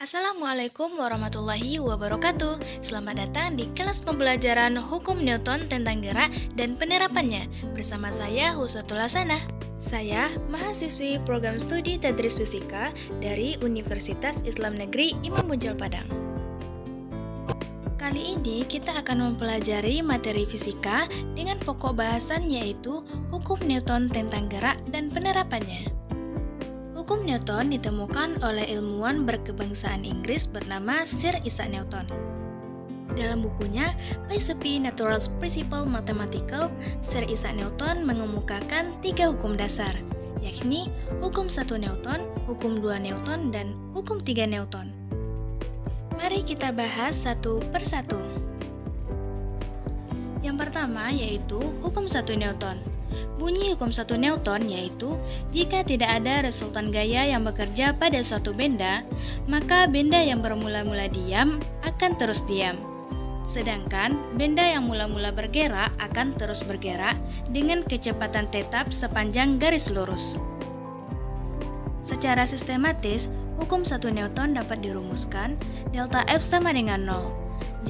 Assalamualaikum warahmatullahi wabarakatuh. Selamat datang di kelas pembelajaran Hukum Newton tentang gerak dan penerapannya bersama saya Husatul Hasanah. Saya mahasiswi program studi Tadris Fisika dari Universitas Islam Negeri Imam Bonjol Padang. Kali ini kita akan mempelajari materi fisika dengan pokok bahasan yaitu Hukum Newton tentang gerak dan penerapannya. Hukum Newton ditemukan oleh ilmuwan berkebangsaan Inggris bernama Sir Isaac Newton. Dalam bukunya Philosophy Natural Principles Mathematical, Sir Isaac Newton mengemukakan 3 hukum dasar, yakni hukum 1 Newton, hukum 2 Newton, dan hukum 3 Newton. Mari kita bahas satu persatu. Yang pertama yaitu hukum 1 Newton. Bunyi hukum 1 Newton yaitu jika tidak ada resultan gaya yang bekerja pada suatu benda, maka benda yang bermula-mula diam akan terus diam. Sedangkan benda yang mula-mula bergerak akan terus bergerak dengan kecepatan tetap sepanjang garis lurus. Secara sistematis, hukum 1 Newton dapat dirumuskan delta F sama dengan 0.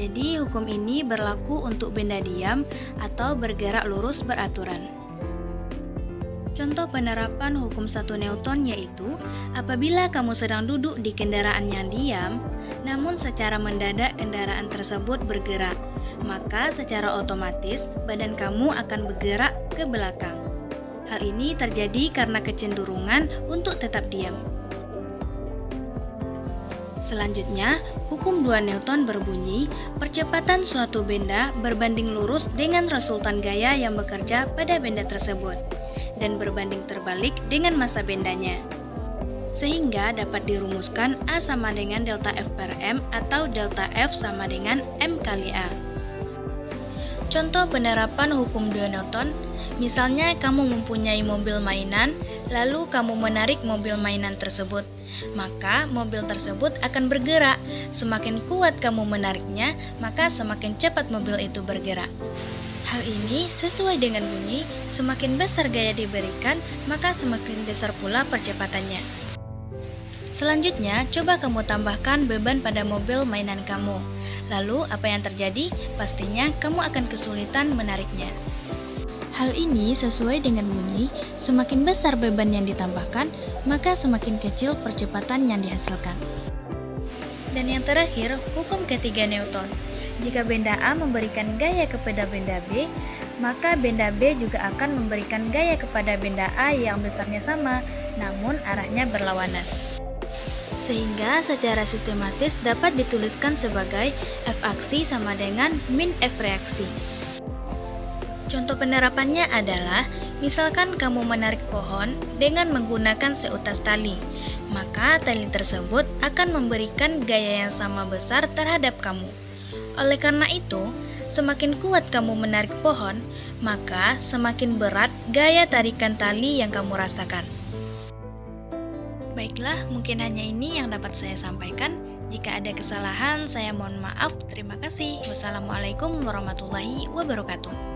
Jadi hukum ini berlaku untuk benda diam atau bergerak lurus beraturan. Contoh penerapan hukum 1 Newton yaitu apabila kamu sedang duduk di kendaraan yang diam, namun secara mendadak kendaraan tersebut bergerak, maka secara otomatis badan kamu akan bergerak ke belakang. Hal ini terjadi karena kecenderungan untuk tetap diam. Selanjutnya, hukum 2 Newton berbunyi, percepatan suatu benda berbanding lurus dengan resultan gaya yang bekerja pada benda tersebut, dan berbanding terbalik dengan massa bendanya. Sehingga dapat dirumuskan A sama dengan delta F per M atau delta F sama dengan M kali A. Contoh penerapan hukum 2 Newton, misalnya kamu mempunyai mobil mainan, lalu kamu menarik mobil mainan tersebut, maka mobil tersebut akan bergerak. Semakin kuat kamu menariknya, maka semakin cepat mobil itu bergerak. Hal ini sesuai dengan bunyi, semakin besar gaya diberikan, maka semakin besar pula percepatannya. Selanjutnya, coba kamu tambahkan beban pada mobil mainan kamu. Lalu, apa yang terjadi? Pastinya kamu akan kesulitan menariknya. Hal ini sesuai dengan bunyi, semakin besar beban yang ditambahkan, maka semakin kecil percepatan yang dihasilkan. Dan yang terakhir, hukum ketiga Newton. Jika benda A memberikan gaya kepada benda B, maka benda B juga akan memberikan gaya kepada benda A yang besarnya sama, namun arahnya berlawanan. Sehingga secara sistematis dapat dituliskan sebagai F aksi sama dengan min F reaksi. Contoh penerapannya adalah, misalkan kamu menarik pohon dengan menggunakan seutas tali, maka tali tersebut akan memberikan gaya yang sama besar terhadap kamu. Oleh karena itu, semakin kuat kamu menarik pohon, maka semakin berat gaya tarikan tali yang kamu rasakan. Baiklah, mungkin hanya ini yang dapat saya sampaikan. Jika ada kesalahan, saya mohon maaf. Terima kasih. Wassalamualaikum warahmatullahi wabarakatuh.